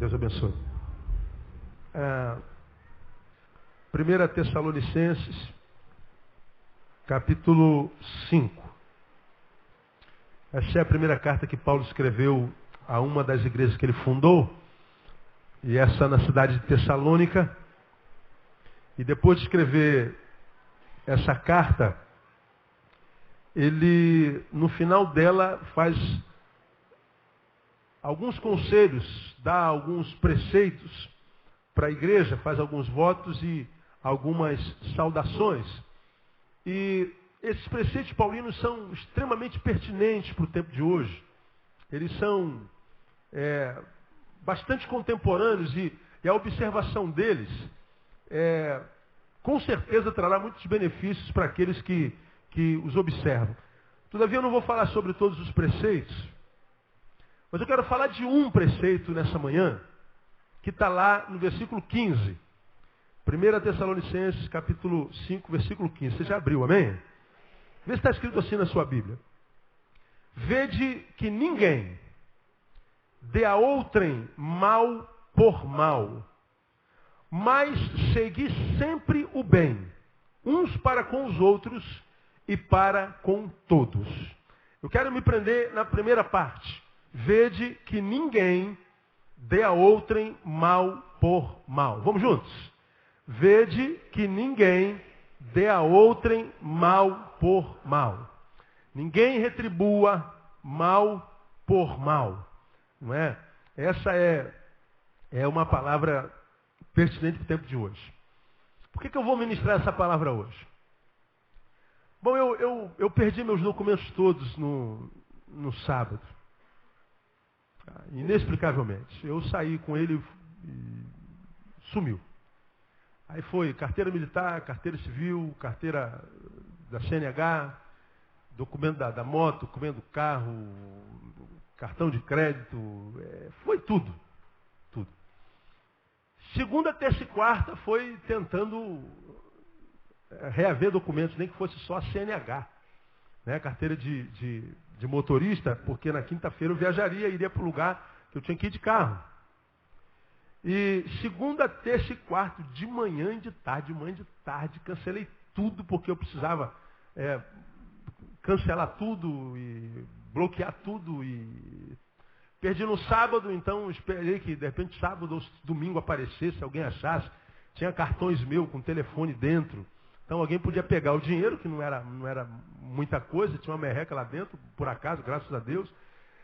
Deus abençoe. 1 Tessalonicenses, capítulo 5. Essa é a primeira carta que Paulo escreveu a uma das igrejas que ele fundou, e essa na cidade de Tessalônica. E depois de escrever essa carta, ele, no final dela, faz alguns conselhos, dá alguns preceitos para a igreja, faz alguns votos e algumas saudações. E esses preceitos paulinos são extremamente pertinentes para o tempo de hoje. Eles são bastante contemporâneos e a observação deles com certeza trará muitos benefícios para aqueles que os observam. Todavia eu não vou falar sobre todos os preceitos, mas eu quero falar de um preceito nessa manhã, que está lá no versículo 15. 1 Tessalonicenses, capítulo 5, versículo 15. Você já abriu, amém? Vê se está escrito assim na sua Bíblia. Vede que ninguém dê a outrem mal por mal, mas segui sempre o bem, uns para com os outros e para com todos. Eu quero me prender na primeira parte. Vede que ninguém dê a outrem mal por mal. Vamos juntos? Vede que ninguém dê a outrem mal por mal. Ninguém retribua mal por mal. Não é? Essa é uma palavra pertinente para o tempo de hoje. Por que eu vou ministrar essa palavra hoje? Bom, eu perdi meus documentos todos no sábado. Inexplicavelmente. Eu saí com ele e sumiu. Aí foi carteira militar, carteira civil, carteira da CNH, documento da moto, documento do carro, cartão de crédito, foi tudo. Tudo. Segunda, terça e quarta foi tentando reaver documentos, nem que fosse só a CNH. Né? Carteira de motorista, porque na quinta-feira eu viajaria, iria para o lugar que eu tinha que ir de carro. E segunda, terça e quarta, de manhã e de tarde, cancelei tudo, porque eu precisava cancelar tudo e bloquear tudo. E perdi no sábado, então esperei que de repente sábado ou domingo aparecesse, alguém achasse. Tinha cartões meus com telefone dentro. Então alguém podia pegar o dinheiro, que não era muita coisa, tinha uma merreca lá dentro, por acaso, graças a Deus.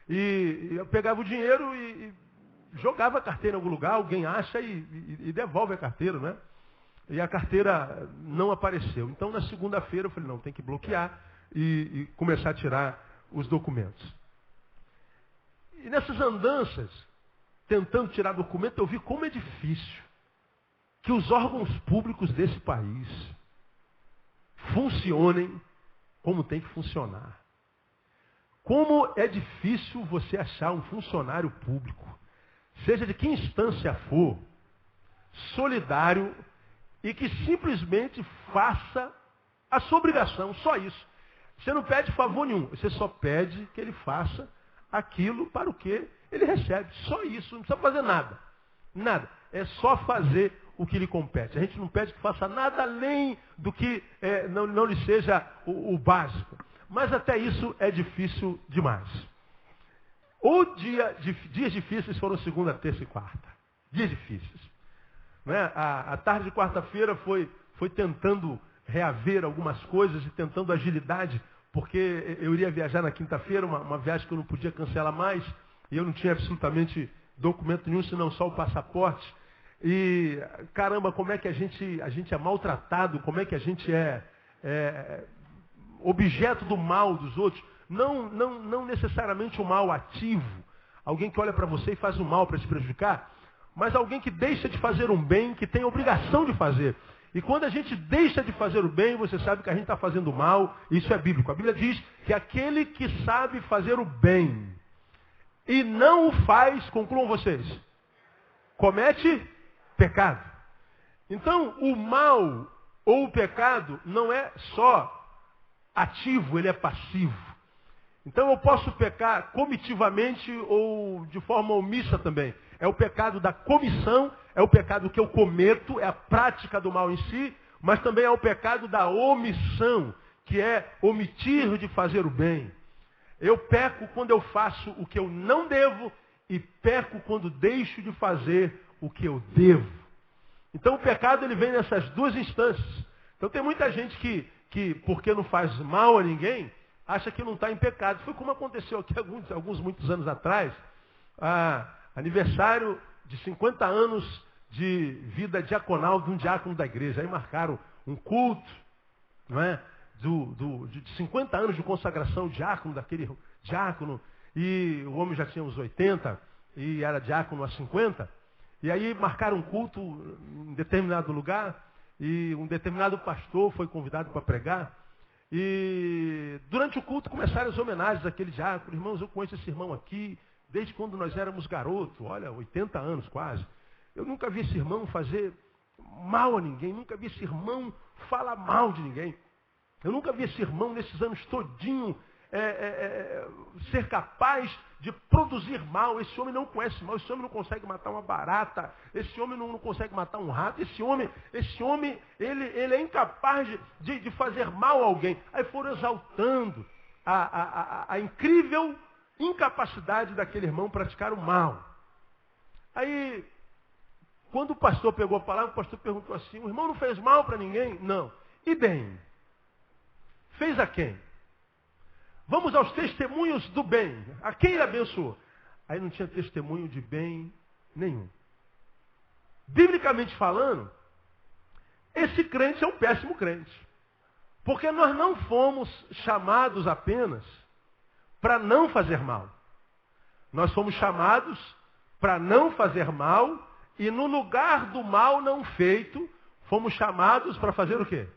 E eu pegava o dinheiro e jogava a carteira em algum lugar, alguém acha e devolve a carteira, né? E a carteira não apareceu. Então na segunda-feira eu falei, não, tem que bloquear e começar a tirar os documentos. E nessas andanças, tentando tirar documento, eu vi como é difícil que os órgãos públicos desse país funcionem como tem que funcionar. Como é difícil você achar um funcionário público, seja de que instância for, solidário e que simplesmente faça a sua obrigação, só isso. Você não pede favor nenhum, você só pede que ele faça aquilo para o que ele recebe. Só isso, não precisa fazer nada. Nada. É só fazer o que lhe compete. A gente não pede que faça nada além do que não lhe seja o básico. Mas até isso é difícil demais. Dias difíceis foram segunda, terça e quarta. Dias difíceis. Né? A tarde de quarta-feira foi tentando reaver algumas coisas e tentando agilidade, porque eu iria viajar na quinta-feira, uma viagem que eu não podia cancelar mais, e eu não tinha absolutamente documento nenhum, senão só o passaporte. E, caramba, como é que a gente é maltratado, como é que a gente é objeto do mal dos outros. Não necessariamente um mal ativo, alguém que olha para você e faz um mal para te prejudicar, mas alguém que deixa de fazer um bem que tem a obrigação de fazer. E quando a gente deixa de fazer o bem, você sabe que a gente está fazendo o mal, isso é bíblico. A Bíblia diz que aquele que sabe fazer o bem e não o faz, concluam vocês, comete pecado. Então, o mal ou o pecado não é só ativo, ele é passivo. Então eu posso pecar comitivamente ou de forma omissa também. É o pecado da comissão, é o pecado que eu cometo, é a prática do mal em si, mas também é o pecado da omissão, que é omitir de fazer o bem. Eu peco quando eu faço o que eu não devo e peco quando deixo de fazer o que eu devo. Então o pecado ele vem nessas duas instâncias. Então tem muita gente que porque não faz mal a ninguém, acha que não está em pecado. Foi como aconteceu aqui muitos anos atrás, aniversário de 50 anos de vida diaconal de um diácono da igreja. Aí marcaram um culto, não é? De 50 anos de consagração diácono, daquele diácono, e o homem já tinha uns 80 e era diácono há 50. E aí marcaram um culto em determinado lugar e um determinado pastor foi convidado para pregar. E durante o culto começaram as homenagens àquele diácono. Irmãos, eu conheço esse irmão aqui desde quando nós éramos garotos, olha, 80 anos quase. Eu nunca vi esse irmão fazer mal a ninguém, nunca vi esse irmão falar mal de ninguém. Eu nunca vi esse irmão nesses anos todinho ser capaz de produzir mal. Esse homem não conhece mal, esse homem não consegue matar uma barata, esse homem não consegue matar um rato, esse homem ele é incapaz de fazer mal a alguém. Aí foram exaltando a incrível incapacidade daquele irmão praticar o mal. Aí, quando o pastor pegou a palavra, o pastor perguntou assim: o irmão não fez mal para ninguém? Não. E bem? Fez a quem? Vamos aos testemunhos do bem. A quem ele abençoou? Aí não tinha testemunho de bem nenhum. Biblicamente falando, esse crente é um péssimo crente. Porque nós não fomos chamados apenas para não fazer mal. Nós fomos chamados para não fazer mal e no lugar do mal não feito, fomos chamados para fazer o quê?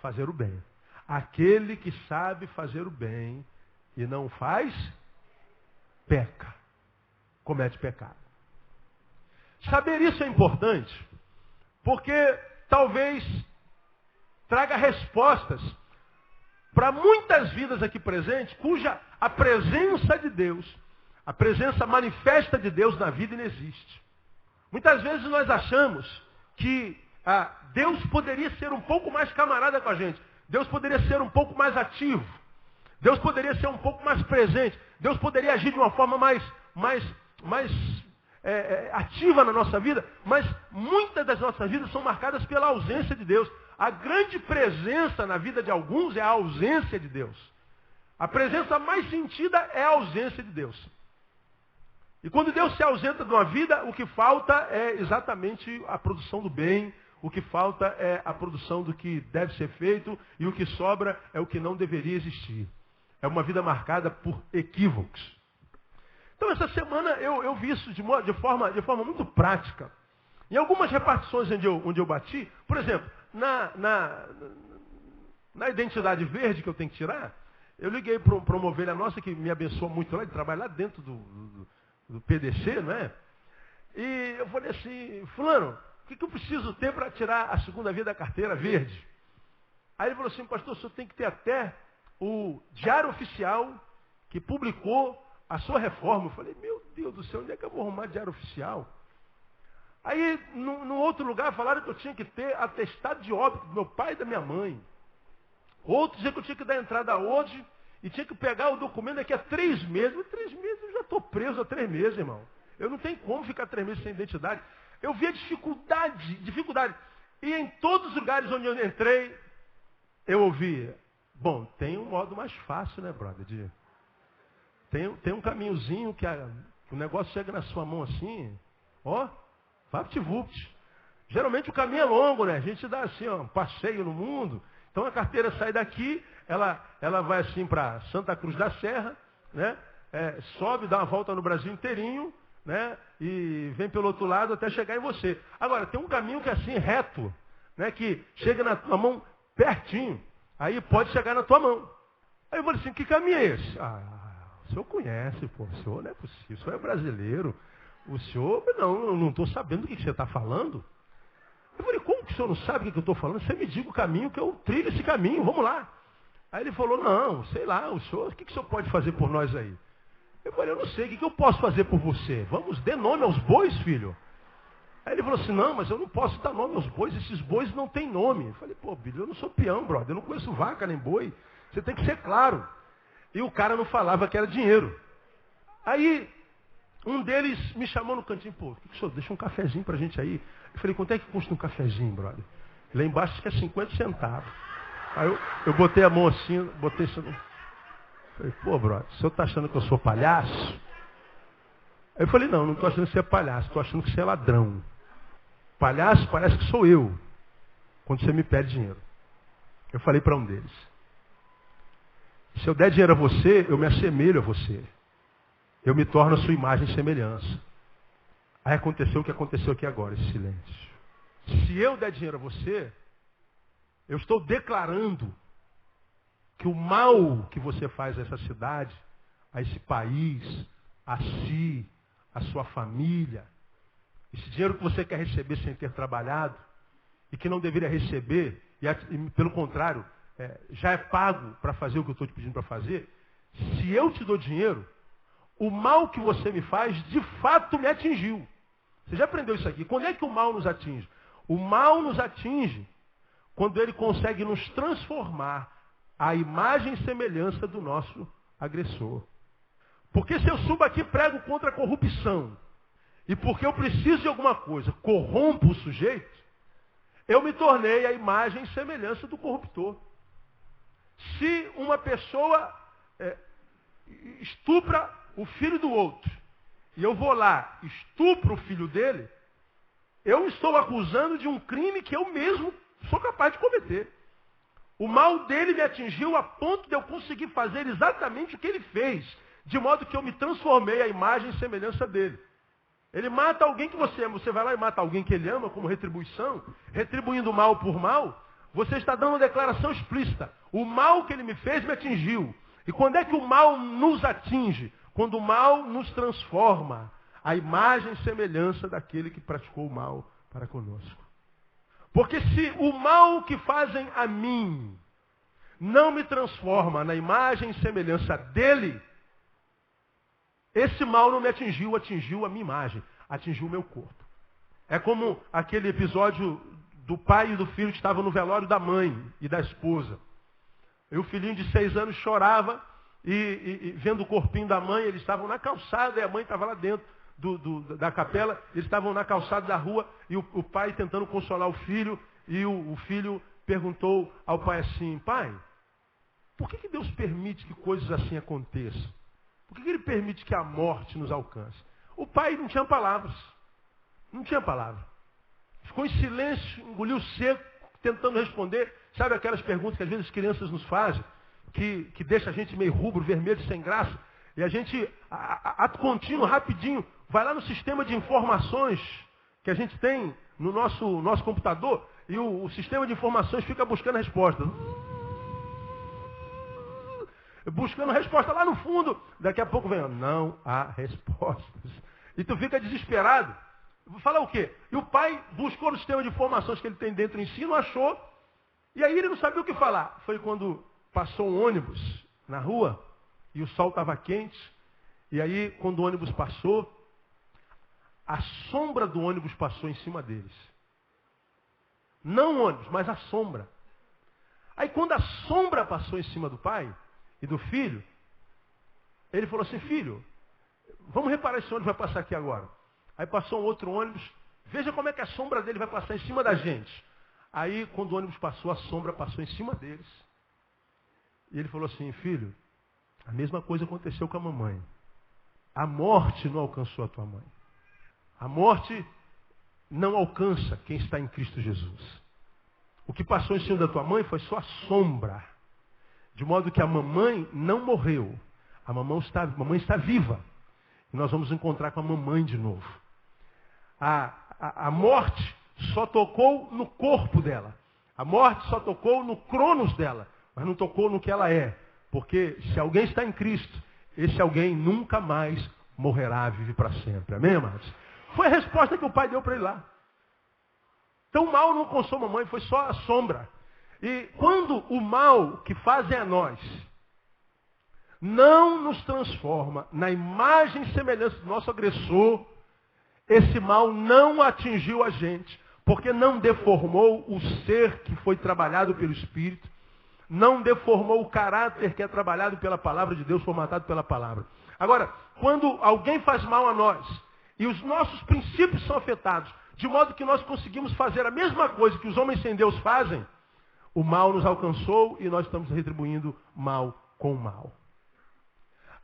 Fazer o bem. Aquele que sabe fazer o bem e não faz, peca. Comete pecado. Saber isso é importante, porque talvez traga respostas para muitas vidas aqui presentes, cuja a presença de Deus, a presença manifesta de Deus na vida não existe. Muitas vezes nós achamos que Deus poderia ser um pouco mais camarada com a gente. Deus poderia ser um pouco mais ativo. Deus poderia ser um pouco mais presente. Deus poderia agir de uma forma mais ativa na nossa vida. Mas muitas das nossas vidas são marcadas pela ausência de Deus. A grande presença na vida de alguns é a ausência de Deus. A presença mais sentida é a ausência de Deus. E quando Deus se ausenta de uma vida, o que falta é exatamente a produção do bem. O que falta é a produção do que deve ser feito e o que sobra é o que não deveria existir. É uma vida marcada por equívocos. Então essa semana eu vi isso de forma muito prática. Em algumas repartições onde eu bati, por exemplo, na identidade verde que eu tenho que tirar, eu liguei para uma ovelha nossa que me abençoou muito lá, de trabalhar lá dentro do PDC, não é? E eu falei assim: fulano, o que eu preciso ter para tirar a segunda via da carteira verde? Aí ele falou assim: pastor, o senhor tem que ter até o diário oficial que publicou a sua reforma. Eu falei: meu Deus do céu, onde é que eu vou arrumar diário oficial? Aí, no outro lugar, falaram que eu tinha que ter atestado de óbito do meu pai e da minha mãe. Outro dizia que eu tinha que dar entrada hoje e tinha que pegar o documento daqui a 3 meses. Mas 3 meses eu já estou preso há 3 meses, irmão. Eu não tenho como ficar 3 meses sem identidade. Eu vi a dificuldade. E em todos os lugares onde eu entrei, eu ouvi: bom, tem um modo mais fácil, né, brother? Tem um caminhozinho que o negócio chega na sua mão assim, ó, vapt-vupt. Geralmente o caminho é longo, né? A gente dá assim, ó, um passeio no mundo. Então a carteira sai daqui, ela vai assim para Santa Cruz da Serra, né? Sobe, dá uma volta no Brasil inteirinho, né? E vem pelo outro lado até chegar em você. Agora, tem um caminho que é assim, reto, né? Que chega na tua mão pertinho. Aí pode chegar na tua mão. Aí eu falei assim: que caminho é esse? O senhor conhece, pô. O senhor não é possível. O senhor é brasileiro. O senhor, eu não estou sabendo do que você está falando. Eu falei: como que o senhor não sabe o que eu estou falando? Você me diga o caminho que eu trilho esse caminho. Vamos lá. Aí ele falou: não, sei lá, o senhor, o que o senhor pode fazer por nós aí? Eu falei, eu não sei, o que eu posso fazer por você? Vamos, dê nome aos bois, filho. Aí ele falou assim, não, mas eu não posso dar nome aos bois, esses bois não têm nome. Eu falei, pô, Billy, eu não sou peão, brother, eu não conheço vaca nem boi. Você tem que ser claro. E o cara não falava que era dinheiro. Aí, um deles me chamou no cantinho, pô, o senhor deixa um cafezinho pra gente aí. Eu falei, quanto é que custa um cafezinho, brother? Lá embaixo acho que é 50 centavos. Aí eu botei a mão assim, botei isso. Falei, pô, brother, o senhor tá achando que eu sou palhaço? Aí eu falei, não, não tô achando que você é palhaço, tô achando que você é ladrão. Palhaço parece que sou eu, quando você me pede dinheiro. Eu falei para um deles, se eu der dinheiro a você, eu me assemelho a você. Eu me torno a sua imagem e semelhança. Aí aconteceu o que aconteceu aqui agora, esse silêncio. Se eu der dinheiro a você, eu estou declarando que o mal que você faz a essa cidade, a esse país, a si, a sua família, esse dinheiro que você quer receber sem ter trabalhado, e que não deveria receber, e pelo contrário, já é pago para fazer o que eu estou te pedindo para fazer, se eu te dou dinheiro, o mal que você me faz, de fato me atingiu. Você já aprendeu isso aqui? Quando é que o mal nos atinge? O mal nos atinge quando ele consegue nos transformar à imagem e semelhança do nosso agressor. Porque se eu subo aqui e prego contra a corrupção, e porque eu preciso de alguma coisa, corrompo o sujeito, eu me tornei a imagem e semelhança do corruptor. Se uma pessoa estupra o filho do outro, e eu vou lá, estupro o filho dele, eu estou acusando de um crime que eu mesmo sou capaz de cometer. O mal dele me atingiu a ponto de eu conseguir fazer exatamente o que ele fez, de modo que eu me transformei à imagem e semelhança dele. Ele mata alguém que você ama, você vai lá e mata alguém que ele ama como retribuição, retribuindo mal por mal, você está dando uma declaração explícita. O mal que ele me fez me atingiu. E quando é que o mal nos atinge? Quando o mal nos transforma à imagem e semelhança daquele que praticou o mal para conosco. Porque se o mal que fazem a mim não me transforma na imagem e semelhança dele, esse mal não me atingiu, atingiu a minha imagem, atingiu o meu corpo. É como aquele episódio do pai e do filho que estavam no velório da mãe e da esposa. E o filhinho de 6 anos chorava e vendo o corpinho da mãe, eles estavam na calçada e a mãe estava lá dentro da capela, eles estavam na calçada da rua e o pai tentando consolar o filho e o filho perguntou ao pai assim, pai, por que Deus permite que coisas assim aconteçam? Por que ele permite que a morte nos alcance? O pai não tinha palavras. Não tinha palavra. Ficou em silêncio, engoliu seco, tentando responder. Sabe aquelas perguntas que às vezes as crianças nos fazem, que deixa a gente meio rubro, vermelho, sem graça. E a gente, ato contínuo, rapidinho, vai lá no sistema de informações que a gente tem no nosso computador e o sistema de informações fica buscando a resposta. Buscando resposta lá no fundo. Daqui a pouco vem, não há respostas. E tu fica desesperado. Vou falar o quê? E o pai buscou no sistema de informações que ele tem dentro em si, não achou. E aí ele não sabia o que falar. Foi quando passou um ônibus na rua e o sol estava quente. E aí, quando o ônibus passou, a sombra do ônibus passou em cima deles. Não o ônibus, mas a sombra. Aí quando a sombra passou em cima do pai e do filho, ele falou assim, filho, vamos reparar esse ônibus vai passar aqui agora. Aí passou um outro ônibus, veja como é que a sombra dele vai passar em cima da gente. Aí quando o ônibus passou, a sombra passou em cima deles. E ele falou assim, filho, a mesma coisa aconteceu com a mamãe. A morte não alcançou a tua mãe. A morte não alcança quem está em Cristo Jesus. O que passou em cima da tua mãe foi só a sombra. De modo que a mamãe não morreu. A mamãe está viva. E nós vamos encontrar com a mamãe de novo. A morte só tocou no corpo dela. A morte só tocou no cronos dela. Mas não tocou no que ela é. Porque se alguém está em Cristo, esse alguém nunca mais morrerá, vive para sempre. Amém, amados? Foi a resposta que o pai deu para ele lá. Então o mal não alcançou a mamãe, foi só a sombra. E quando o mal que fazem a nós não nos transforma na imagem e semelhança do nosso agressor, esse mal não atingiu a gente, porque não deformou o ser que foi trabalhado pelo Espírito, não deformou o caráter que é trabalhado pela palavra de Deus, formatado pela palavra. Agora, quando alguém faz mal a nós, e os nossos princípios são afetados, de modo que nós conseguimos fazer a mesma coisa que os homens sem Deus fazem, o mal nos alcançou e nós estamos retribuindo mal com mal.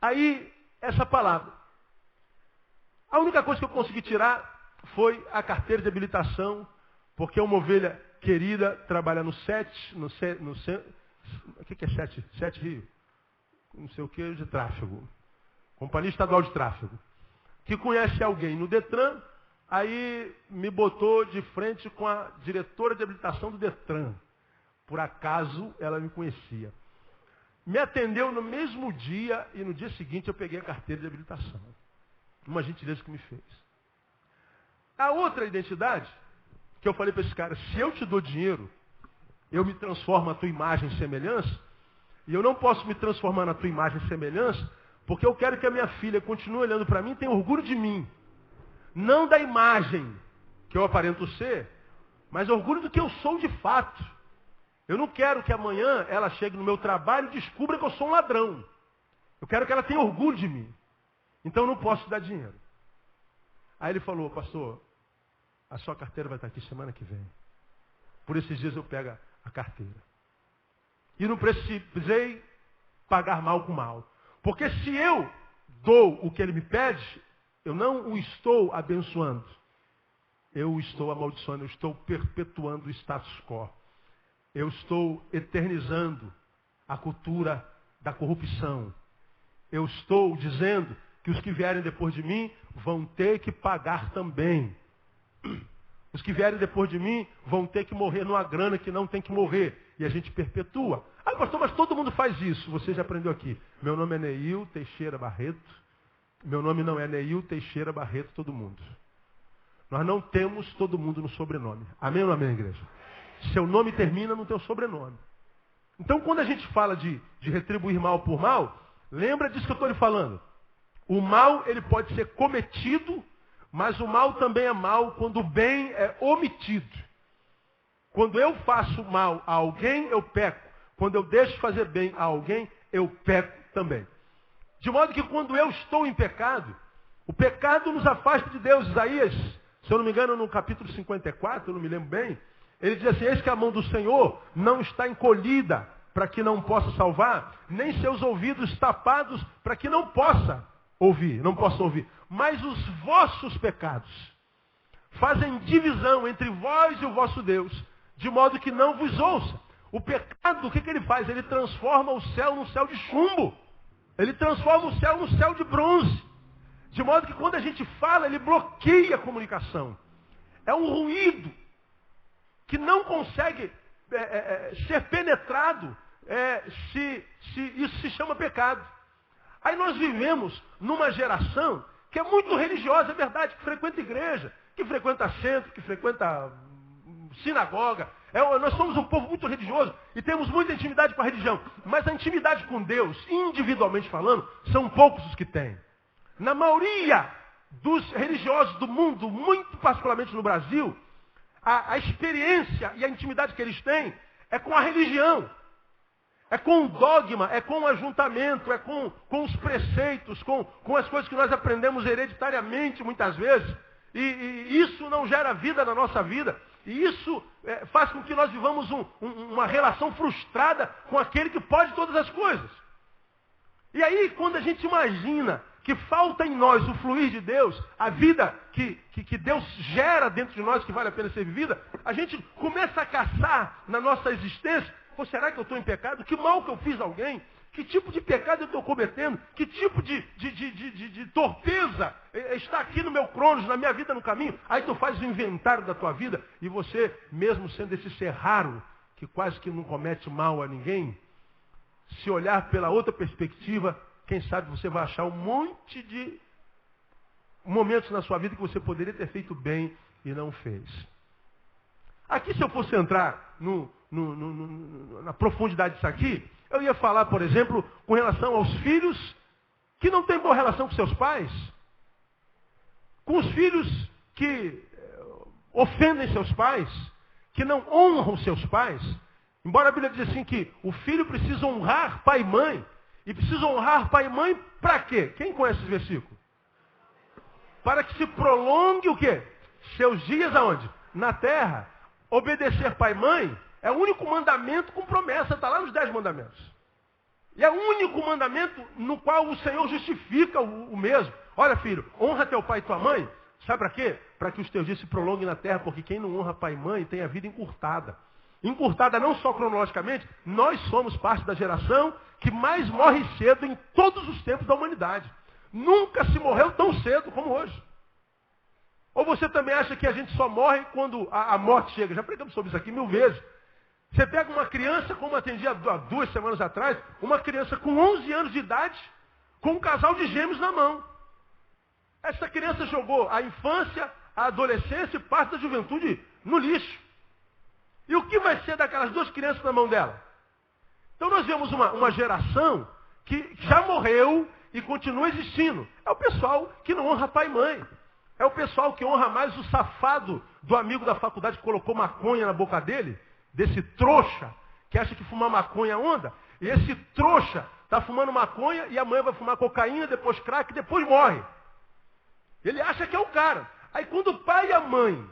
Aí, essa palavra. A única coisa que eu consegui tirar foi a carteira de habilitação, porque uma ovelha querida trabalha no o que é 7 Rio? Não sei o que, de tráfego. Companhia Estadual de Tráfego. Que conhece alguém no Detran, aí me botou de frente com a diretora de habilitação do Detran. Por acaso, ela me conhecia. Me atendeu no mesmo dia e no dia seguinte eu peguei a carteira de habilitação. Uma gentileza que me fez. A outra identidade, que eu falei para esse cara, se eu te dou dinheiro, eu me transformo na tua imagem e semelhança, e eu não posso me transformar na tua imagem e semelhança, porque eu quero que a minha filha continue olhando para mim e tenha orgulho de mim. Não da imagem que eu aparento ser, mas orgulho do que eu sou de fato. Eu não quero que amanhã ela chegue no meu trabalho e descubra que eu sou um ladrão. Eu quero que ela tenha orgulho de mim. Então eu não posso te dar dinheiro. Aí ele falou, pastor, a sua carteira vai estar aqui semana que vem. Por esses dias eu pego a carteira. E não precisei pagar mal com mal. Porque se eu dou o que ele me pede, eu não o estou abençoando. Eu o estou amaldiçoando, eu estou perpetuando o status quo. Eu estou eternizando a cultura da corrupção. Eu estou dizendo que os que vierem depois de mim vão ter que pagar também. Os que vierem depois de mim vão ter que morrer numa grana que não tem que morrer. E a gente perpetua. Ah, pastor, mas todo mundo faz isso. Você já aprendeu aqui. Meu nome é Neil Teixeira Barreto. Meu nome não é Neil Teixeira Barreto todo mundo. Nós não temos todo mundo no sobrenome. Amém ou não amém, igreja? Seu nome termina no teu sobrenome. Então, quando a gente fala de retribuir mal por mal, lembra disso que eu estou lhe falando. O mal, ele pode ser cometido, mas o mal também é mal quando o bem é omitido. Quando eu faço mal a alguém, eu peco. Quando eu deixo de fazer bem a alguém, eu peco também. De modo que quando eu estou em pecado, o pecado nos afasta de Deus. Isaías, se eu não me engano, no capítulo 54, eu não me lembro bem, ele diz assim, eis que a mão do Senhor não está encolhida para que não possa salvar, nem seus ouvidos tapados para que não possa ouvir. Mas os vossos pecados fazem divisão entre vós e o vosso Deus, de modo que não vos ouça. O pecado, o que ele faz? Ele transforma o céu num céu de chumbo. Ele transforma o céu num céu de bronze. De modo que quando a gente fala, ele bloqueia a comunicação. É um ruído que não consegue ser penetrado se isso se chama pecado. Aí nós vivemos numa geração que é muito religiosa, é verdade, que frequenta igreja, que frequenta centro, que frequenta sinagoga. Nós somos um povo muito religioso e temos muita intimidade com a religião. Mas a intimidade com Deus, individualmente falando, são poucos os que têm. Na maioria dos religiosos do mundo, muito particularmente no Brasil, a experiência e a intimidade que eles têm é com a religião. É com o dogma, é com o ajuntamento, é com os preceitos, com as coisas que nós aprendemos hereditariamente muitas vezes. E isso não gera vida na nossa vida. E isso faz com que nós vivamos uma relação frustrada com aquele que pode todas as coisas. E aí, quando a gente imagina que falta em nós o fluir de Deus, a vida que Deus gera dentro de nós, que vale a pena ser vivida, a gente começa a caçar na nossa existência. Pô, será que eu estou em pecado? Que mal que eu fiz a alguém? Que tipo de pecado eu estou cometendo? Que tipo de torpeza está aqui no meu cronos, na minha vida, no caminho? Aí tu faz o inventário da tua vida e você, mesmo sendo esse ser raro, que quase que não comete mal a ninguém, se olhar pela outra perspectiva, quem sabe você vai achar um monte de momentos na sua vida que você poderia ter feito bem e não fez. Aqui, se eu fosse entrar na profundidade disso aqui, Eu ia falar, por exemplo, com relação aos filhos que não têm boa relação com seus pais, com os filhos que ofendem seus pais, que não honram seus pais. Embora a Bíblia diz assim que o filho precisa honrar pai e mãe. E precisa honrar pai e mãe para quê? Quem conhece esse versículo? Para que se prolongue o quê? Seus dias aonde? Na terra. Obedecer pai e mãe é o único mandamento com promessa. Está lá nos 10 mandamentos. E é o único mandamento no qual o Senhor justifica o mesmo. Olha, filho, honra teu pai e tua mãe. Sabe para quê? Para que os teus dias se prolonguem na terra, porque quem não honra pai e mãe tem a vida encurtada. Encurtada não só cronologicamente, nós somos parte da geração que mais morre cedo em todos os tempos da humanidade. Nunca se morreu tão cedo como hoje. Ou você também acha que a gente só morre quando a morte chega? Já pregamos sobre isso aqui 1000 vezes. Você pega uma criança, como atendi há 2 semanas atrás, uma criança com 11 anos de idade, com um casal de gêmeos na mão. Essa criança jogou a infância, a adolescência e parte da juventude no lixo. E o que vai ser daquelas 2 crianças na mão dela? Então nós vemos uma geração que já morreu e continua existindo. É o pessoal que não honra pai e mãe. É o pessoal que honra mais o safado do amigo da faculdade que colocou maconha na boca dele, desse trouxa, que acha que fumar maconha é onda. E esse trouxa está fumando maconha e amanhã vai fumar cocaína, depois crack, depois morre. Ele acha que é o cara. Aí quando o pai e a mãe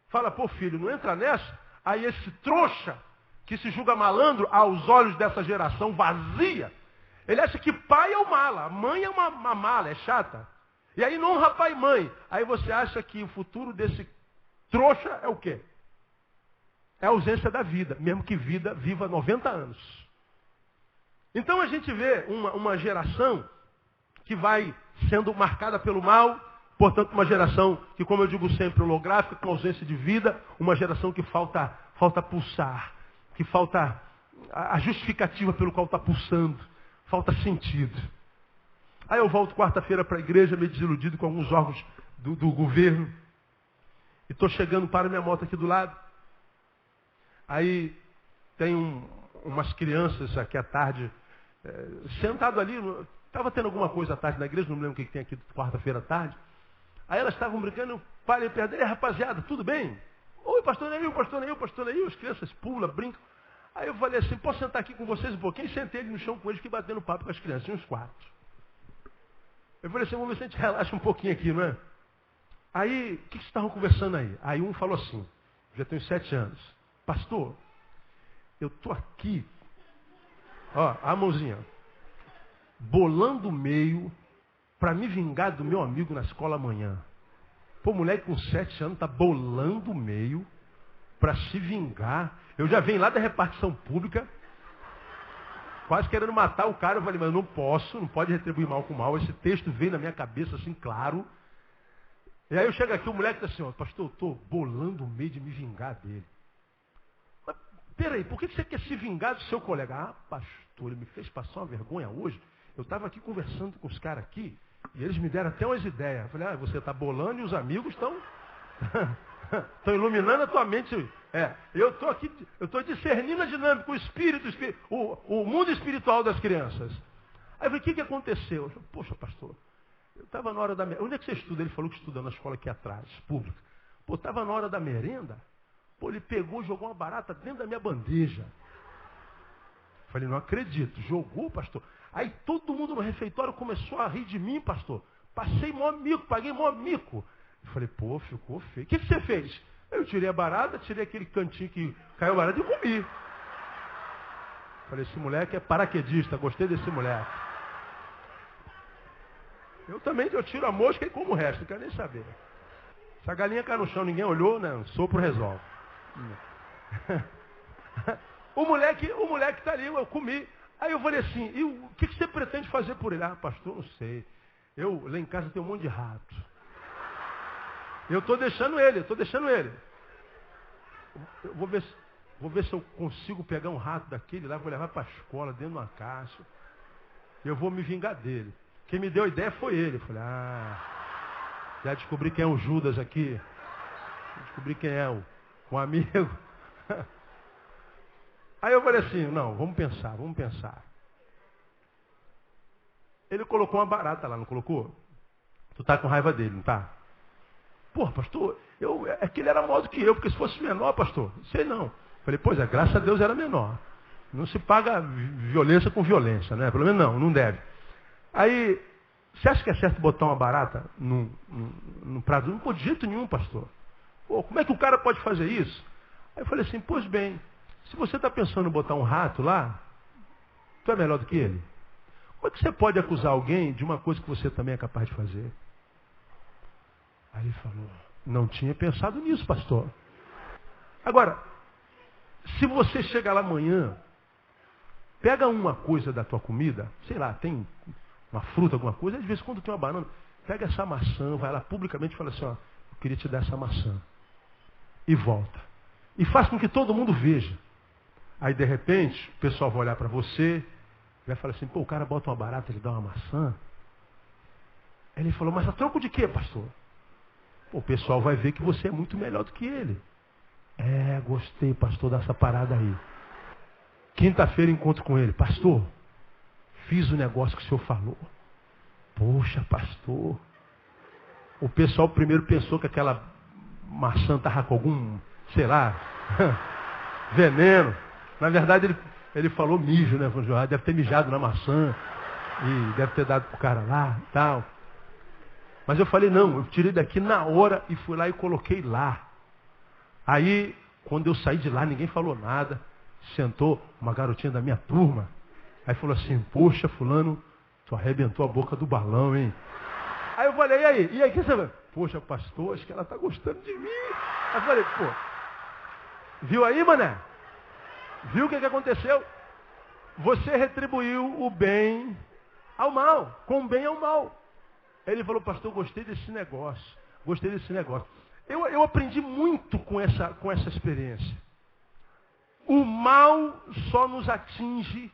falam, pô filho, não entra nessa, aí esse trouxa, que se julga malandro aos olhos dessa geração vazia, ele acha que pai é o mala, a mãe é uma mala, é chata. E aí não honra pai e mãe. Aí você acha que o futuro desse trouxa é o quê? É a ausência da vida, mesmo que vida viva 90 anos. Então a gente vê uma geração que vai sendo marcada pelo mal, portanto uma geração que, como eu digo sempre, holográfica, com ausência de vida, uma geração que falta pulsar, que falta a justificativa pelo qual está pulsando, falta sentido. Aí eu volto quarta-feira para a igreja, meio desiludido com alguns órgãos do governo, e estou chegando para minha moto aqui do lado. Aí tem umas crianças aqui à tarde, sentado ali, estava tendo alguma coisa à tarde na igreja, não me lembro o que tem aqui quarta-feira à tarde. Aí elas estavam brincando, eu parei perto dele, rapaziada, tudo bem? Oi, pastor Neil, pastor Neil, pastor Neil, as crianças pulam, brincam. Aí eu falei assim, posso sentar aqui com vocês um pouquinho? E sentei ele no chão com eles, que batendo papo com as crianças, uns 4. Eu falei assim, vamos ver se a gente relaxa um pouquinho aqui, não é? Aí, o que vocês estavam conversando aí? Aí um falou assim, já tenho 7 anos. Pastor, eu estou aqui, ó, a mãozinha, bolando o meio para me vingar do meu amigo na escola amanhã. Pô, moleque com 7 anos está bolando o meio para se vingar. Eu já venho lá da repartição pública, quase querendo matar o cara. Eu falei, mas eu não posso, não pode retribuir mal com mal. Esse texto veio na minha cabeça assim, claro. E aí eu chego aqui, o moleque está assim, ó, pastor, eu estou bolando o meio de me vingar dele. Mas, peraí, por que você quer se vingar do seu colega? Ah, pastor, ele me fez passar uma vergonha hoje. Eu estava aqui conversando com os caras aqui, e eles me deram até umas ideias. Eu falei, você está bolando e os amigos estão iluminando a tua mente. Eu estou aqui, eu estou discernindo a dinâmica, o mundo espiritual das crianças. Aí eu falei, o que aconteceu? Eu falei, poxa, pastor, eu estava na hora da merenda. Onde é que você estuda? Ele falou que estuda na escola aqui atrás, pública. Pô, estava na hora da merenda, pô, ele pegou e jogou uma barata dentro da minha bandeja. Eu falei, não acredito. Jogou, pastor? Aí todo mundo no refeitório começou a rir de mim, pastor. Passei mó mico, paguei mó mico. Eu falei, pô, ficou feio. O que você fez? Eu tirei a barata, tirei aquele cantinho que caiu a barata e comi. Falei, esse moleque é paraquedista, gostei desse moleque. Eu tiro a mosca e como o resto, não quero nem saber. Se a galinha cai no chão, ninguém olhou, né? Sopro resolve. O moleque está ali, eu comi. Aí eu falei assim, e o que você pretende fazer por ele? Ah, pastor, não sei. Lá em casa tem um monte de rato. Eu estou deixando ele. Eu vou ver se eu consigo pegar um rato daquele lá, vou levar para a escola, dentro de uma caixa. Eu vou me vingar dele. Quem me deu a ideia foi ele. Eu falei, já descobri quem é o Judas aqui. Descobri quem é o amigo. Aí eu falei assim, não, vamos pensar. Ele colocou uma barata lá, não colocou? Tu tá com raiva dele, não tá? Pô, pastor, é que ele era maior do que eu, porque se fosse menor, pastor, sei não. Falei, pois é, graças a Deus era menor. Não se paga violência com violência, né? Pelo menos não deve. Aí, você acha que é certo botar uma barata num prato? Não, pô, de jeito nenhum, pastor. Pô, como é que o cara pode fazer isso? Aí eu falei assim, pois bem, se você está pensando em botar um rato lá, tu é melhor do que ele? Como é que você pode acusar alguém de uma coisa que você também é capaz de fazer? Aí ele falou, não tinha pensado nisso, pastor. Agora, se você chegar lá amanhã, pega uma coisa da tua comida, sei lá, tem uma fruta, alguma coisa, às vezes quando tem uma banana, pega essa maçã, vai lá publicamente e fala assim, ó, eu queria te dar essa maçã. E volta. E faz com que todo mundo veja. Aí de repente, o pessoal vai olhar para você, vai falar assim, pô, o cara bota uma barata, ele dá uma maçã. Aí ele falou, mas a troco de quê, pastor? Pô, o pessoal vai ver que você é muito melhor do que ele. É, gostei, pastor, dessa parada aí. Quinta-feira encontro com ele. Pastor, fiz o negócio que o senhor falou. Poxa, pastor. O pessoal primeiro pensou que aquela maçã estava com algum, sei lá, veneno. Na verdade, ele falou mijo, né? Deve ter mijado na maçã. E deve ter dado pro cara lá e tal. Mas eu falei, não, eu tirei daqui na hora e fui lá e coloquei lá. Aí, quando eu saí de lá, ninguém falou nada. Sentou uma garotinha da minha turma. Aí falou assim, poxa, fulano, tu arrebentou a boca do balão, hein? Aí eu falei, e aí, o que você vai? Poxa, pastor, acho que ela tá gostando de mim. Aí eu falei, pô, viu aí, mané? Viu o que aconteceu? Você retribuiu o bem ao mal, com o bem ao mal. Ele falou, pastor, gostei desse negócio. Eu aprendi muito com essa experiência. O mal só nos atinge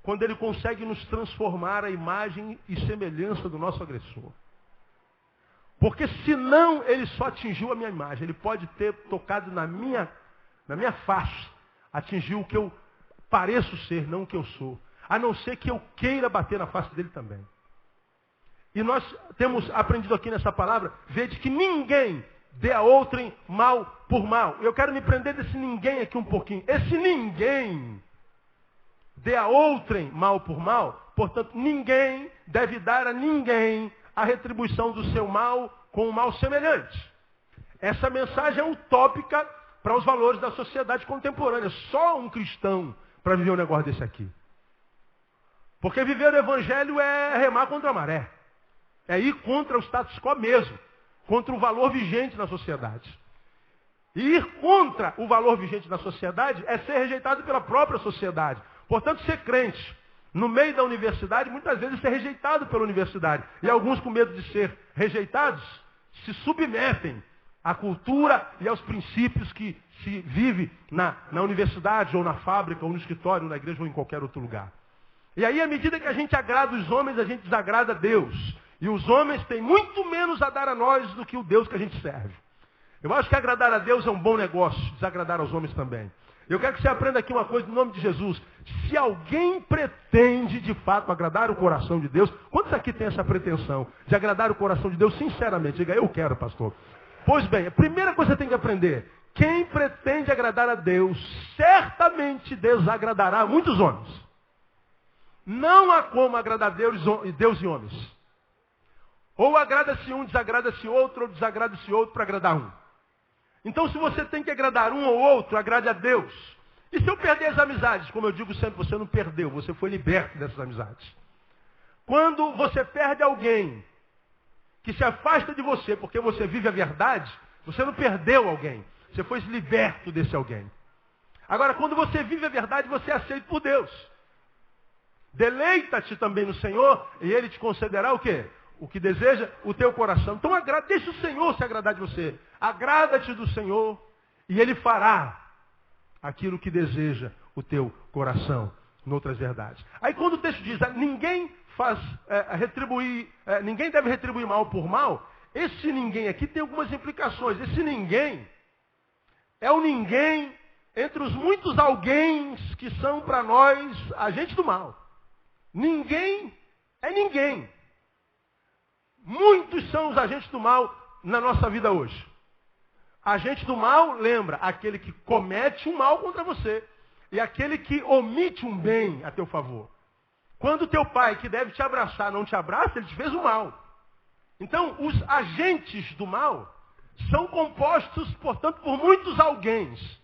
quando ele consegue nos transformar a imagem e semelhança do nosso agressor. Porque senão ele só atingiu a minha imagem. Ele pode ter tocado na minha face, atingiu o que eu pareço ser, não o que eu sou. A não ser que eu queira bater na face dele também. E nós temos aprendido aqui nessa palavra, vede que ninguém dê a outrem mal por mal. Eu quero me prender desse ninguém aqui um pouquinho. Esse ninguém dê a outrem mal por mal, portanto, ninguém deve dar a ninguém a retribuição do seu mal com um mal semelhante. Essa mensagem é utópica para os valores da sociedade contemporânea. Só um cristão para viver um negócio desse aqui. Porque viver o evangelho é remar contra a maré. É ir contra o status quo mesmo. Contra o valor vigente na sociedade. E ir contra o valor vigente na sociedade é ser rejeitado pela própria sociedade. Portanto, ser crente no meio da universidade, muitas vezes ser rejeitado pela universidade. E alguns, com medo de ser rejeitados, se submetem à cultura e aos princípios que se vive na universidade, ou na fábrica, ou no escritório, ou na igreja, ou em qualquer outro lugar. E aí, à medida que a gente agrada os homens, a gente desagrada a Deus. E os homens têm muito menos a dar a nós do que o Deus que a gente serve. Eu acho que agradar a Deus é um bom negócio, desagradar aos homens também. Eu quero que você aprenda aqui uma coisa no nome de Jesus. Se alguém pretende de fato agradar o coração de Deus, quantos aqui tem essa pretensão de agradar o coração de Deus sinceramente? Diga, eu quero, pastor. Pois bem, a primeira coisa que você tem que aprender, quem pretende agradar a Deus, certamente desagradará muitos homens. Não há como agradar Deus e homens. Ou agrada-se um, desagrada-se outro, ou desagrada-se outro para agradar um. Então, se você tem que agradar um ou outro, agrade a Deus. E se eu perder as amizades? Como eu digo sempre, você não perdeu, você foi liberto dessas amizades. Quando você perde alguém que se afasta de você porque você vive a verdade, você não perdeu alguém, você foi liberto desse alguém. Agora, quando você vive a verdade, você é aceito por Deus. Deleita-te também no Senhor e Ele te concederá o quê? O que deseja o teu coração. Então deixa o Senhor se agradar de você. Agrada-te do Senhor e Ele fará aquilo que deseja o teu coração. Noutras verdades. Aí quando o texto diz, ninguém ninguém deve retribuir mal por mal, esse ninguém aqui tem algumas implicações. Esse ninguém é o ninguém entre os muitos alguéns que são para nós agentes do mal. Ninguém é ninguém. Muitos são os agentes do mal na nossa vida hoje. Agente do mal, lembra, aquele que comete um mal contra você. E aquele que omite um bem a teu favor. Quando teu pai, que deve te abraçar, não te abraça, ele te fez o mal. Então, os agentes do mal são compostos, portanto, por muitos alguéns.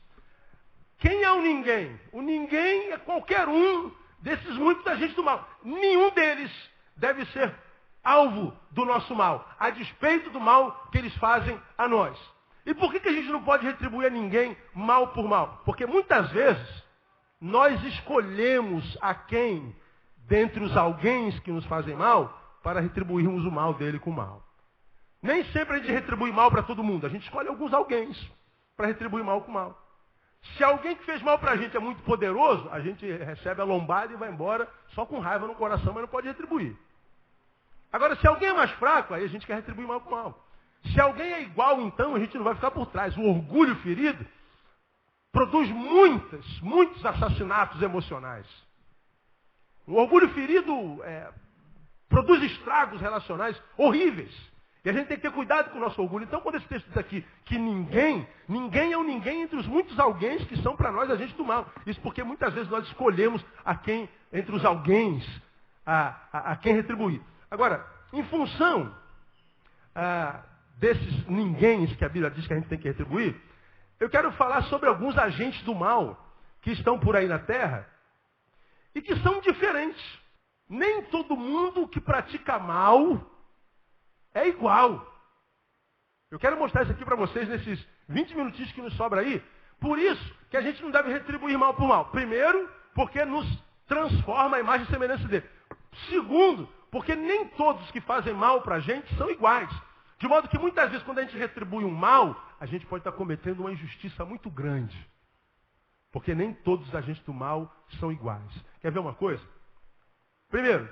Quem é o ninguém? O ninguém é qualquer um desses muitos agentes do mal. Nenhum deles deve ser alvo do nosso mal, a despeito do mal que eles fazem a nós. E por que a gente não pode retribuir a ninguém mal por mal? Porque muitas vezes nós escolhemos a quem, dentre os alguéns que nos fazem mal, para retribuirmos o mal dele com o mal. Nem sempre a gente retribui mal para todo mundo. A gente escolhe alguns alguéns para retribuir mal com mal. Se alguém que fez mal para a gente é muito poderoso, a gente recebe a lombada e vai embora só com raiva no coração, mas não pode retribuir. Agora, se alguém é mais fraco, aí a gente quer retribuir mal com mal. Se alguém é igual, então a gente não vai ficar por trás. O orgulho ferido produz muitos assassinatos emocionais. O orgulho ferido produz estragos relacionais horríveis. E a gente tem que ter cuidado com o nosso orgulho. Então, quando esse texto diz aqui que ninguém é um ninguém entre os muitos alguéns que são para nós agentes do mal. Isso porque muitas vezes nós escolhemos a quem, entre os alguéns, a quem retribuir. Agora, em função desses ninguéms que a Bíblia diz que a gente tem que retribuir, eu quero falar sobre alguns agentes do mal que estão por aí na terra e que são diferentes. Nem todo mundo que pratica mal é igual. Eu quero mostrar isso aqui para vocês nesses 20 minutinhos que nos sobra aí. Por isso que a gente não deve retribuir mal por mal. Primeiro, porque nos transforma a imagem e semelhança dele. Segundo, porque nem todos que fazem mal para a gente são iguais. De modo que muitas vezes quando a gente retribui um mal, a gente pode estar cometendo uma injustiça muito grande. Porque nem todos os agentes do mal são iguais. Quer ver uma coisa? Primeiro,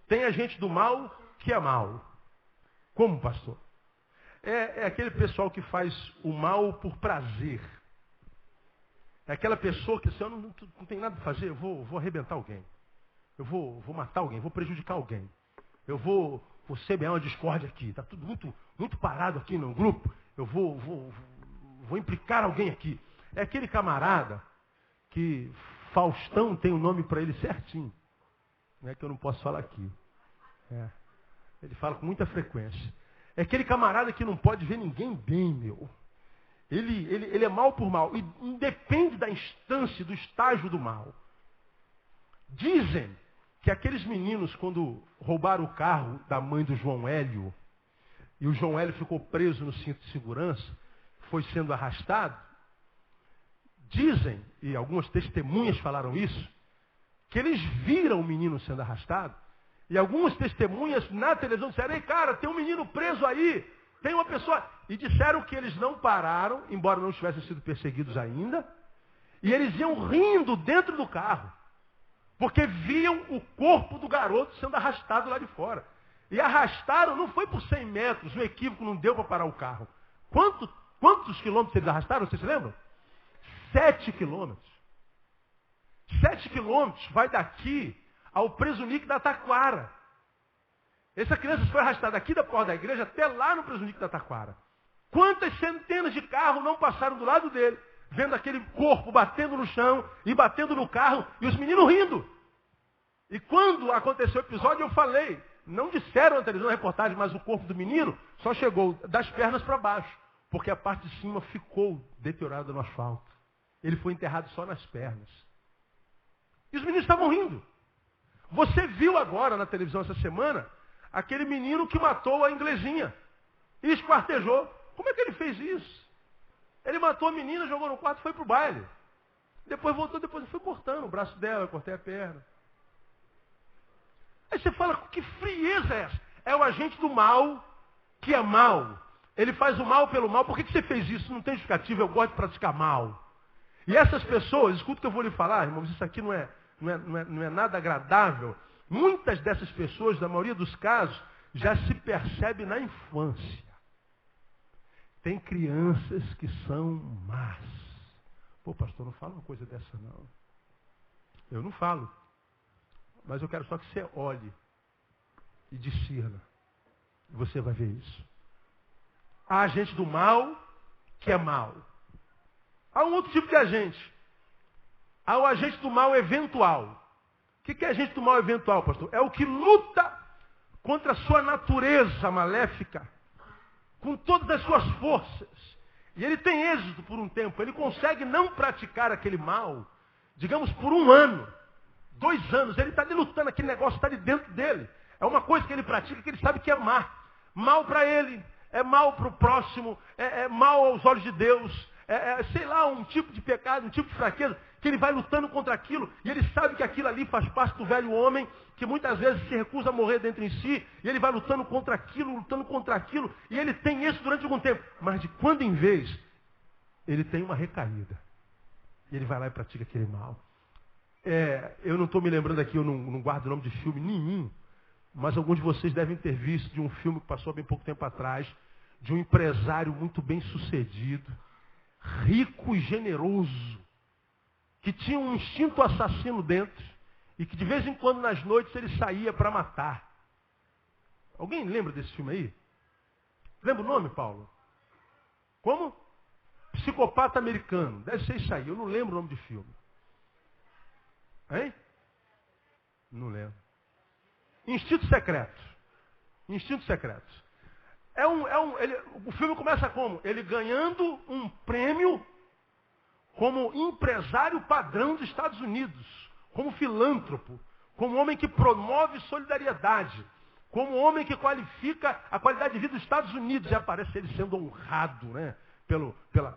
tem agente do mal que é mal. Como, pastor? É aquele pessoal que faz o mal por prazer. É aquela pessoa que assim, eu não tem nada a fazer, eu vou arrebentar alguém. Eu vou matar alguém, vou prejudicar alguém. Eu vou semear uma discórdia aqui. Está tudo muito parado aqui no grupo. Eu vou implicar alguém aqui. É aquele camarada que Faustão tem um nome para ele certinho. Não é que eu não posso falar aqui. Ele fala com muita frequência. É aquele camarada que não pode ver ninguém bem, meu. Ele é mal por mal. E independe da instância, do estágio do mal. Dizem que aqueles meninos, quando roubaram o carro da mãe do João Hélio, e o João Hélio ficou preso no cinto de segurança, foi sendo arrastado, dizem, e algumas testemunhas falaram isso, que eles viram o menino sendo arrastado, e algumas testemunhas na televisão disseram, ei cara, tem um menino preso aí, tem uma pessoa... E disseram que eles não pararam, embora não tivessem sido perseguidos ainda, e eles iam rindo dentro do carro, porque viam o corpo do garoto sendo arrastado lá de fora. E arrastaram, não foi por 100 metros, o equívoco não deu para parar o carro. Quantos quilômetros eles arrastaram, vocês se lembram? 7 quilômetros. 7 quilômetros vai daqui ao Presunique da Taquara. Essa criança foi arrastada aqui da porta da igreja até lá no Presunique da Taquara. Quantas centenas de carros não passaram do lado dele, vendo aquele corpo batendo no chão e batendo no carro, e os meninos rindo. E quando aconteceu o episódio, eu falei, não disseram na televisão, na reportagem, mas o corpo do menino só chegou das pernas para baixo, porque a parte de cima ficou deteriorada no asfalto. Ele foi enterrado só nas pernas. E os meninos estavam rindo. Você viu agora na televisão essa semana, aquele menino que matou a inglesinha e esquartejou. Como é que ele fez isso? Ele matou a menina, jogou no quarto e foi pro baile. Depois voltou, depois foi cortando o braço dela, cortei a perna. Aí você fala, que frieza é essa? É o agente do mal que é mal. Ele faz o mal pelo mal. Por que você fez isso? Não tem justificativa, eu gosto de praticar mal. E essas pessoas, escuta o que eu vou lhe falar, irmãos, isso aqui não é nada agradável. Muitas dessas pessoas, na maioria dos casos, já se percebe na infância. Tem crianças que são más. Pô, pastor, não fala uma coisa dessa não. Eu não falo. Mas eu quero só que você olhe e discirna. E você vai ver isso. Há agente do mal que é mal. Há um outro tipo de agente. Há o agente do mal eventual. O que é agente do mal eventual, pastor? É o que luta contra a sua natureza maléfica, com todas as suas forças. E ele tem êxito por um tempo. Ele consegue não praticar aquele mal, digamos, por 1 ano, 2 anos. Ele está ali lutando, aquele negócio está ali dentro dele. É uma coisa que ele pratica que ele sabe que é má. Mal para ele, é mal para o próximo, é mal aos olhos de Deus. Sei lá, um tipo de pecado, um tipo de fraqueza, que ele vai lutando contra aquilo, e ele sabe que aquilo ali faz parte do velho homem, que muitas vezes se recusa a morrer dentro em si, e ele vai lutando contra aquilo, e ele tem isso durante algum tempo. Mas de quando em vez, ele tem uma recaída. E ele vai lá e pratica aquele mal. Eu não estou me lembrando aqui, eu não guardo o nome de filme nenhum, mas alguns de vocês devem ter visto de um filme que passou há bem pouco tempo atrás, de um empresário muito bem sucedido, rico e generoso, que tinha um instinto assassino dentro, e que de vez em quando nas noites ele saía para matar. Alguém lembra desse filme aí? Lembra o nome, Paulo? Como? Psicopata Americano. Deve ser isso aí, eu não lembro o nome de filme. Hein? Não lembro. Instinto Secreto. Instinto Secreto. O filme começa como? Ele ganhando um prêmio como empresário padrão dos Estados Unidos, como filântropo, como homem que promove solidariedade, como homem que qualifica a qualidade de vida dos Estados Unidos. E aparece ele sendo honrado, né,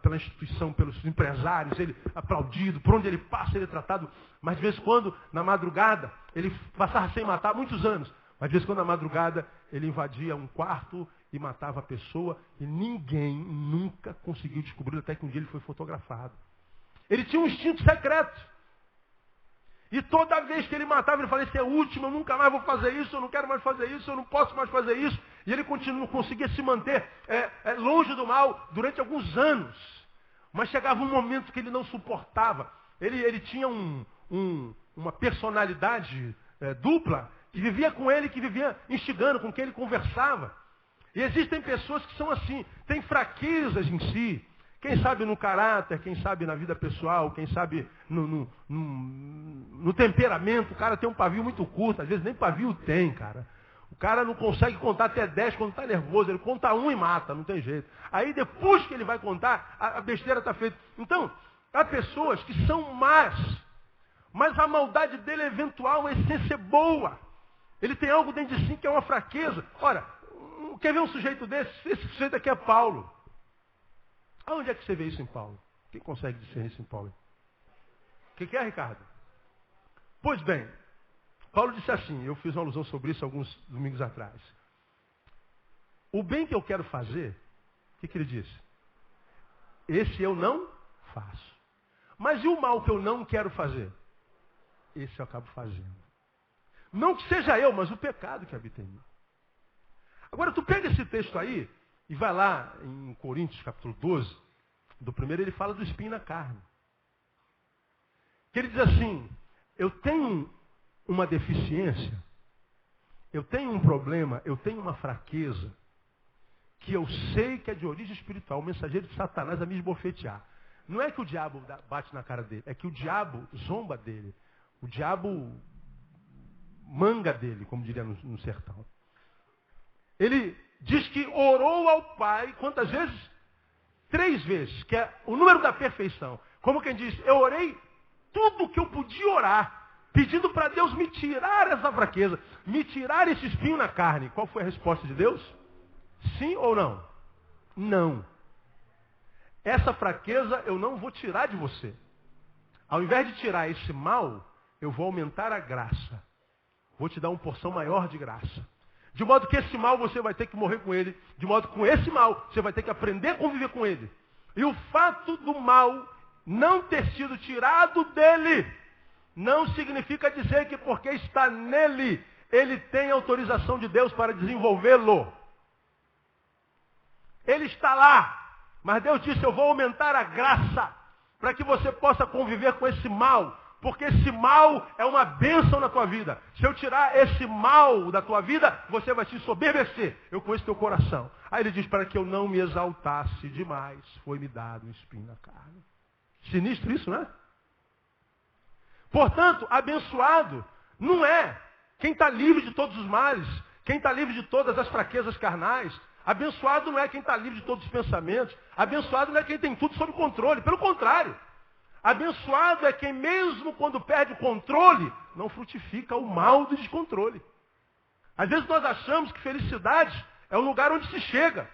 pela instituição, pelos empresários, ele aplaudido, por onde ele passa ele é tratado. Mas de vez em quando, na madrugada, ele passava sem matar muitos anos, mas de vez em quando na madrugada ele invadia um quarto e matava a pessoa, e ninguém nunca conseguiu descobrir, até que um dia ele foi fotografado. Ele tinha um instinto secreto. E toda vez que ele matava, ele falava, esse é o último, eu nunca mais vou fazer isso, eu não quero mais fazer isso, eu não posso mais fazer isso. E ele conseguia se manter longe do mal durante alguns anos. Mas chegava um momento que ele não suportava. Ele tinha uma personalidade dupla, que vivia com ele, que vivia instigando, com quem ele conversava. E existem pessoas que são assim, têm fraquezas em si. Quem sabe no caráter, quem sabe na vida pessoal, quem sabe no temperamento. O cara tem um pavio muito curto, às vezes nem pavio tem, cara. O cara não consegue contar até 10 quando está nervoso, ele conta 1 e mata, não tem jeito. Aí depois que ele vai contar, a besteira está feita. Então, há pessoas que são más, mas a maldade dele é eventual, a essência é boa. Ele tem algo dentro de si que é uma fraqueza. Ora, quer ver um sujeito desse? Esse sujeito aqui é Paulo. Aonde é que você vê isso em Paulo? Quem consegue discernir isso em Paulo? O que é, Ricardo? Pois bem, Paulo disse assim, eu fiz uma alusão sobre isso alguns domingos atrás. O bem que eu quero fazer, o que ele disse? Esse eu não faço. Mas e o mal que eu não quero fazer? Esse eu acabo fazendo. Não que seja eu, mas o pecado que habita em mim. Agora tu pega esse texto aí, e vai lá em Coríntios capítulo 12, do primeiro ele fala do espinho na carne. Que ele diz assim, eu tenho uma deficiência, eu tenho um problema, eu tenho uma fraqueza, que eu sei que é de origem espiritual, o mensageiro de Satanás a me esbofetear. Não é que o diabo bate na cara dele, é que o diabo zomba dele, o diabo manga dele, como diria no sertão. Ele diz que orou ao Pai, quantas vezes? 3 vezes, que é o número da perfeição. Como quem diz, eu orei tudo o que eu podia orar, pedindo para Deus me tirar essa fraqueza, me tirar esse espinho na carne. Qual foi a resposta de Deus? Sim ou não? Não. Essa fraqueza eu não vou tirar de você. Ao invés de tirar esse mal, eu vou aumentar a graça. Vou te dar uma porção maior de graça. De modo que esse mal você vai ter que morrer com ele. De modo que com esse mal você vai ter que aprender a conviver com ele. E o fato do mal não ter sido tirado dele, não significa dizer que porque está nele, ele tem autorização de Deus para desenvolvê-lo. Ele está lá. Mas Deus disse, eu vou aumentar a graça. para que você possa conviver com esse mal. Porque esse mal é uma bênção na tua vida. Se eu tirar esse mal da tua vida, você vai se soberbecer. Eu conheço teu coração. Aí ele diz, para que eu não me exaltasse demais, foi-me dado um espinho na carne. Sinistro isso, não é? Portanto, abençoado não é quem está livre de todos os males, quem está livre de todas as fraquezas carnais. Abençoado não é quem está livre de todos os pensamentos. Abençoado não é quem tem tudo sob controle. Pelo contrário. Abençoado é quem mesmo quando perde o controle, não frutifica o mal do descontrole. Às vezes nós achamos que felicidade é um lugar onde se chega.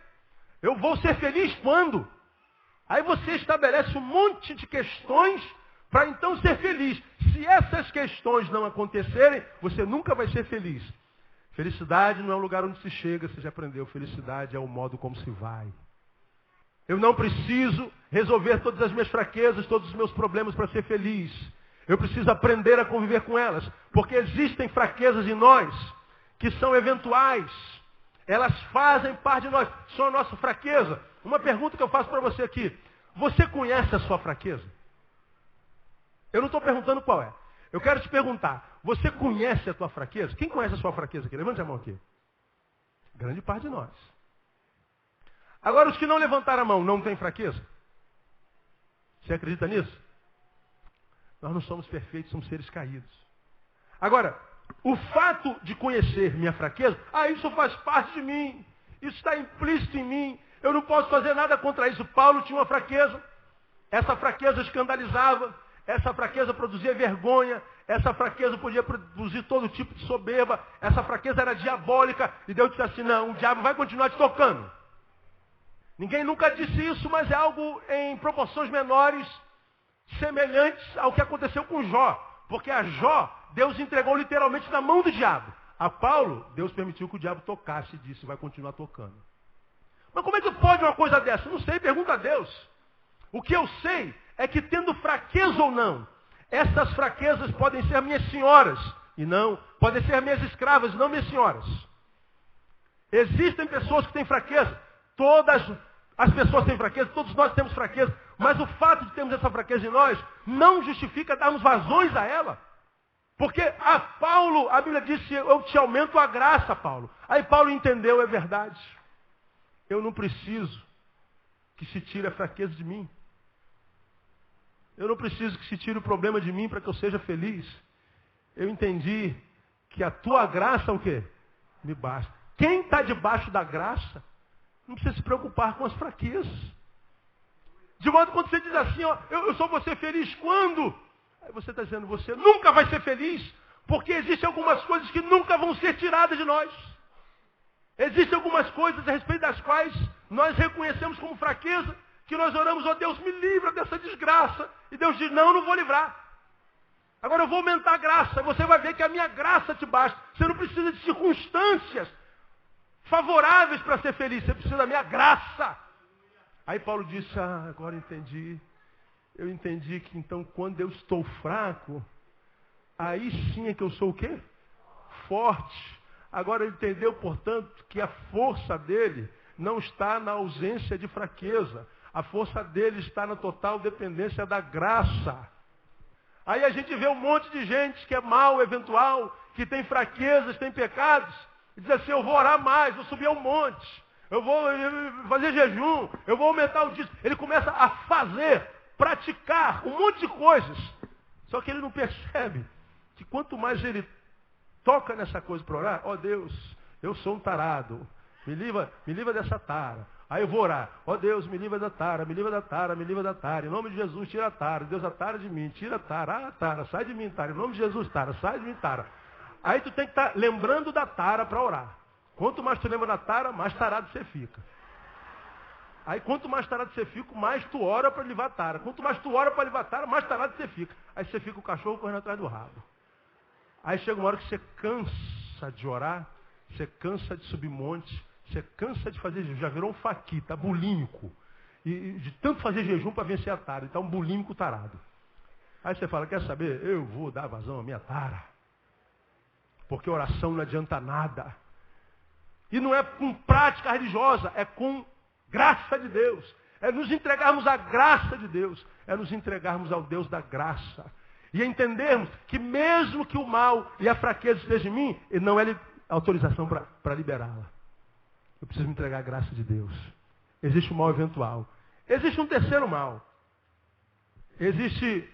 Eu vou ser feliz quando? Aí você estabelece um monte de questões para então ser feliz. Se essas questões não acontecerem, você nunca vai ser feliz. Felicidade não é um lugar onde se chega, você já aprendeu. Felicidade é o modo como se vai. Eu não preciso resolver todas as minhas fraquezas, todos os meus problemas para ser feliz. Eu preciso aprender a conviver com elas. Porque existem fraquezas em nós que são eventuais. Elas fazem parte de nós. São a nossa fraqueza. Uma pergunta que eu faço para você aqui. Você conhece a sua fraqueza? Eu não estou perguntando qual é. Eu quero te perguntar. Você conhece a tua fraqueza? Quem conhece a sua fraqueza aqui? Levante a mão aqui. Grande parte de nós. Agora, os que não levantaram a mão, não têm fraqueza? Você acredita nisso? Nós não somos perfeitos, somos seres caídos. Agora, o fato de conhecer minha fraqueza, isso faz parte de mim, isso está implícito em mim, eu não posso fazer nada contra isso. Paulo tinha uma fraqueza, essa fraqueza escandalizava, essa fraqueza produzia vergonha, essa fraqueza podia produzir todo tipo de soberba, essa fraqueza era diabólica, e Deus disse assim, não, o diabo vai continuar te tocando. Ninguém nunca disse isso, mas é algo em proporções menores, semelhantes ao que aconteceu com Jó. Porque a Jó, Deus entregou literalmente na mão do diabo. A Paulo, Deus permitiu que o diabo tocasse e disse, vai continuar tocando. Mas como é que pode uma coisa dessa? Não sei, pergunta a Deus. O que eu sei é que tendo fraqueza ou não, essas fraquezas podem ser minhas senhoras, e não, podem ser minhas escravas, e não minhas senhoras. Existem pessoas que têm fraqueza. Todas as pessoas têm fraqueza, todos nós temos fraqueza, mas o fato de termos essa fraqueza em nós não justifica darmos vazões a ela. Porque a Paulo, a Bíblia disse, eu te aumento a graça, Paulo. Aí Paulo entendeu, é verdade. Eu não preciso que se tire a fraqueza de mim. Eu não preciso que se tire o problema de mim para que eu seja feliz. Eu entendi que a tua graça, o quê? Me basta. Quem está debaixo da graça, não precisa se preocupar com as fraquezas. De modo que quando você diz assim, eu só vou ser feliz quando? Aí você está dizendo, você nunca vai ser feliz, porque existem algumas coisas que nunca vão ser tiradas de nós. Existem algumas coisas a respeito das quais nós reconhecemos como fraqueza, que nós oramos, Deus, me livra dessa desgraça. E Deus diz, não vou livrar. Agora eu vou aumentar a graça. Você vai ver que a minha graça te basta. Você não precisa de circunstâncias favoráveis para ser feliz. Você precisa da minha graça. Aí Paulo disse, agora entendi. Eu entendi que então quando eu estou fraco, aí sim é que eu sou o quê? Forte. Agora ele entendeu, portanto, que a força dele não está na ausência de fraqueza. A força dele está na total dependência da graça. Aí a gente vê um monte de gente que é mal, eventual, que tem fraquezas, tem pecados, e diz assim, eu vou orar mais, vou subir ao monte, eu vou fazer jejum, eu vou aumentar o dízimo. Ele começa a fazer, praticar um monte de coisas. Só que ele não percebe que quanto mais ele toca nessa coisa para orar, Deus, eu sou um tarado, me livra dessa tara. Aí eu vou orar, Deus, me livra da tara, me livra da tara, me livra da tara. Em nome de Jesus, tira a tara. Deus, a tara de mim, tira a tara. Tara, sai de mim, tara. Em nome de Jesus, tara, sai de mim, tara. Aí tu tem que estar lembrando da tara para orar. Quanto mais tu lembra da tara, mais tarado você fica. Aí quanto mais tarado você fica, mais tu ora para livrar a tara. Quanto mais tu ora para livrar a tara, mais tarado você fica. Aí você fica o cachorro correndo atrás do rabo. Aí chega uma hora que você cansa de orar, você cansa de subir monte, você cansa de fazer jejum, já virou um faqui, está bulímico. E de tanto fazer jejum para vencer a tara, está um bulímico tarado. Aí você fala, quer saber? Eu vou dar vazão à minha tara. Porque oração não adianta nada. E não é com prática religiosa, é com graça de Deus. É nos entregarmos à graça de Deus. É nos entregarmos ao Deus da graça. E entendermos que mesmo que o mal e a fraqueza estejam em mim, não é autorização para liberá-la. Eu preciso me entregar à graça de Deus. Existe o mal eventual. Existe um terceiro mal. Existe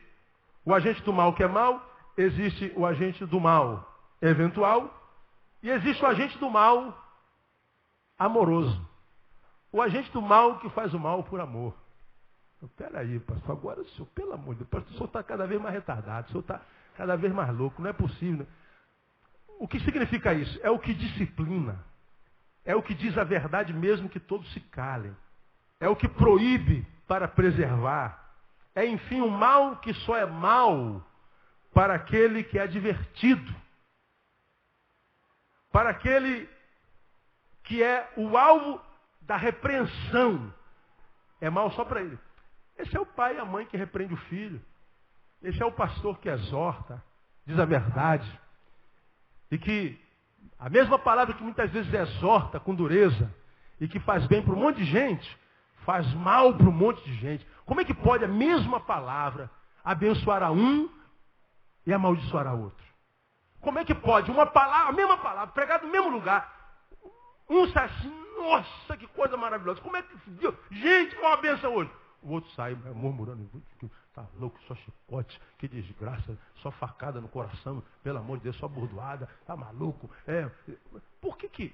o agente do mal que é mal, existe o agente do mal eventual e existe o agente do mal amoroso. O agente do mal que faz o mal por amor. Peraí, pastor, agora o senhor, pelo amor de Deus, o senhor está cada vez mais retardado, o senhor está cada vez mais louco, não é possível. Né? O que significa isso? É o que disciplina. É o que diz a verdade mesmo que todos se calem. É o que proíbe para preservar. É, enfim, o mal que só é mal para aquele que é divertido. Para aquele que é o alvo da repreensão. É mal só para ele. Esse é o pai e a mãe que repreende o filho. Esse é o pastor que exorta, diz a verdade. E que a mesma palavra que muitas vezes exorta com dureza e que faz bem para um monte de gente, faz mal para um monte de gente. Como é que pode a mesma palavra abençoar a um e amaldiçoar a outro? Como é que pode uma palavra, a mesma palavra, pregada no mesmo lugar, um sai assim, nossa, que coisa maravilhosa. Como é que Deus, gente, qual a benção hoje? O outro sai murmurando, tá louco, só chicote, que desgraça, só facada no coração, pelo amor de Deus, só bordoada, tá maluco. Por que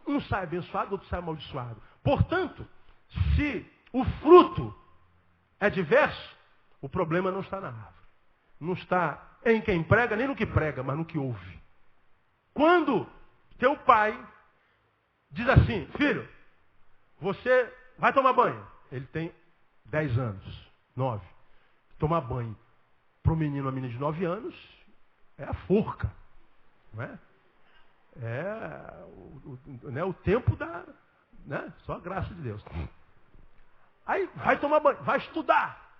um sai abençoado, outro sai amaldiçoado? Portanto, se o fruto é diverso, o problema não está na árvore. Não está em quem prega, nem no que prega, mas no que ouve. Quando teu pai diz assim, filho, você vai tomar banho. Ele tem 10 anos, 9. Tomar banho para o menino, uma menina de 9 anos, é a forca. Não é? O tempo da... Né? Só a graça de Deus. Aí vai tomar banho, vai estudar.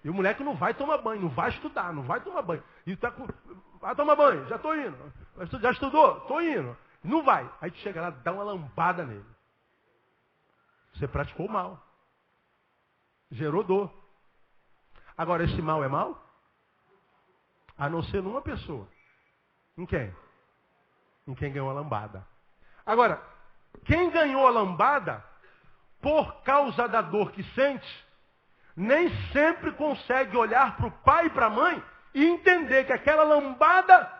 E o moleque não vai tomar banho, não vai estudar, não vai tomar banho. E tá com... Vai tomar banho, já estou indo. Já estudou? Estou indo. Não vai. Aí tu chega lá, dá uma lambada nele. Você praticou mal. Gerou dor. Agora, esse mal é mal? A não ser numa pessoa. Em quem? Em quem ganhou a lambada. Agora, quem ganhou a lambada, por causa da dor que sente, nem sempre consegue olhar para o pai e para a mãe e entender que aquela lambada